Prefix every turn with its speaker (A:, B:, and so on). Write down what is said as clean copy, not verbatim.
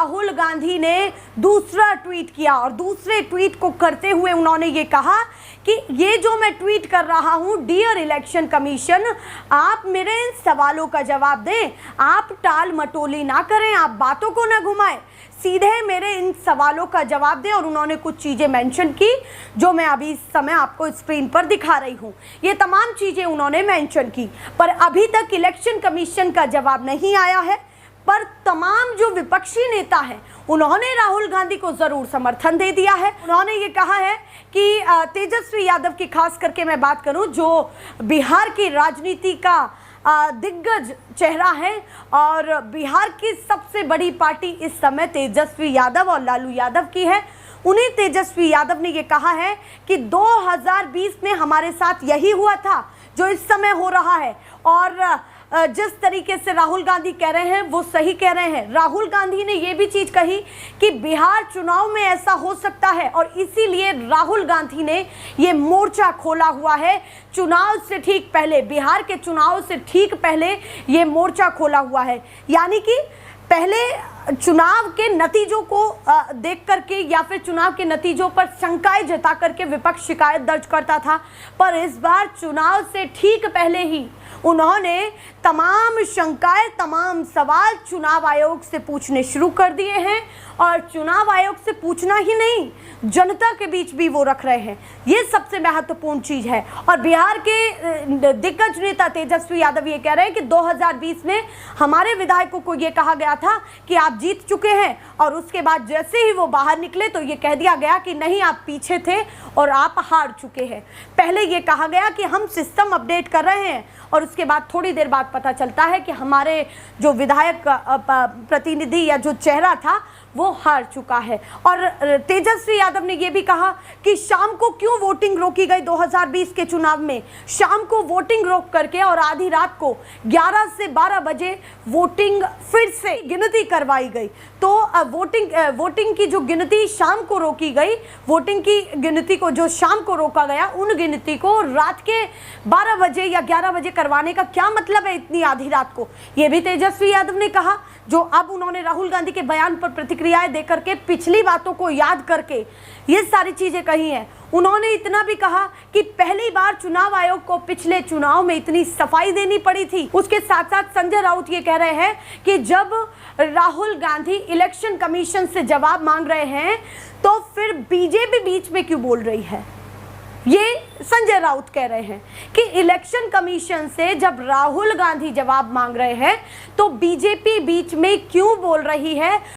A: राहुल गांधी ने दूसरा ट्वीट किया और दूसरे ट्वीट को करते हुए उन्होंने ये कहा कि ये जो मैं ट्वीट कर रहा हूं, डियर इलेक्शन कमीशन, आप मेरे इन सवालों का जवाब दें, आप टाल मटोली ना करें, आप बातों को ना घुमाएं, सीधे मेरे इन सवालों का जवाब दें। और उन्होंने कुछ चीज़ें मेंशन की जो मैं अभी इस समय आपको स्क्रीन पर दिखा रही हूं। ये तमाम चीज़ें उन्होंने मेंशन की, पर अभी तक इलेक्शन कमीशन का जवाब नहीं आया है। पर तमाम जो विपक्षी नेता हैं उन्होंने राहुल गांधी को ज़रूर समर्थन दे दिया है। उन्होंने ये कहा है कि तेजस्वी यादव की खास करके मैं बात करूं, जो बिहार की राजनीति का दिग्गज चेहरा है और बिहार की सबसे बड़ी पार्टी इस समय तेजस्वी यादव और लालू यादव की है। उन्हीं तेजस्वी यादव ने ये कहा है कि 2020 में हमारे साथ यही हुआ था जो इस समय हो रहा है, और जिस तरीके से राहुल गांधी कह रहे हैं वो सही कह रहे हैं। राहुल गांधी ने ये भी चीज़ कही कि बिहार चुनाव में ऐसा हो सकता है और इसीलिए राहुल गांधी ने ये मोर्चा खोला हुआ है। चुनाव से ठीक पहले, बिहार के चुनाव से ठीक पहले ये मोर्चा खोला हुआ है, यानी कि पहले चुनाव के नतीजों को देख करके या फिर चुनाव के नतीजों पर शंकाएं जता करके विपक्ष शिकायत दर्ज करता था, पर इस बार चुनाव से ठीक पहले ही उन्होंने तमाम शंकाएं, तमाम सवाल चुनाव आयोग से पूछने शुरू कर दिए हैं। और चुनाव आयोग से पूछना ही नहीं, जनता के बीच भी वो रख रहे हैं। ये सबसे महत्वपूर्ण चीज़ है। और बिहार के दिग्गज नेता तेजस्वी यादव ये कह रहे हैं कि 2020 में हमारे विधायकों को ये कहा गया था कि आप जीत चुके हैं, और उसके बाद जैसे ही वो बाहर निकले तो ये कह दिया गया कि नहीं, आप पीछे थे और आप हार चुके हैं। पहले ये कहा गया कि हम सिस्टम अपडेट कर रहे हैं, और उसके बाद थोड़ी देर बाद पता चलता है कि हमारे जो विधायक प्रतिनिधि या जो चेहरा था वो हार चुका है। और तेजस्वी यादव ने ये भी कहा कि शाम को क्यों वोटिंग रोकी गई 2020 के चुनाव में। शाम को वोटिंग रोक करके और आधी रात को 11 से 12 बजे वोटिंग फिर से गिनती करवाई गई। तो वोटिंग की जो गिनती शाम को रोकी गई, वोटिंग की गिनती को जो शाम को रोका गया, उन गिनती को रात के 12 बजे या 11 बजे करवाने का क्या मतलब है इतनी आधी रात को। ये भी तेजस्वी यादव ने कहा, जो अब उन्होंने राहुल गांधी के बयान पर प्रतिक्रियाएं देकर के पिछली बातों को याद करके ये सारी चीजें कही हैं। उन्होंने इतना भी कहा कि पहली बार चुनाव आयोग को पिछले चुनाव में इतनी सफाई देनी पड़ी थी। उसके साथ साथ संजय राउत ये कह रहे हैं कि जब राहुल गांधी इलेक्शन कमीशन से जवाब मांग रहे हैं तो फिर बीजेपी बीच में क्यों बोल रही है। ये संजय राउत कह रहे हैं कि इलेक्शन कमीशन से जब राहुल गांधी जवाब मांग रहे हैं तो बीजेपी बीच में क्यों बोल रही है।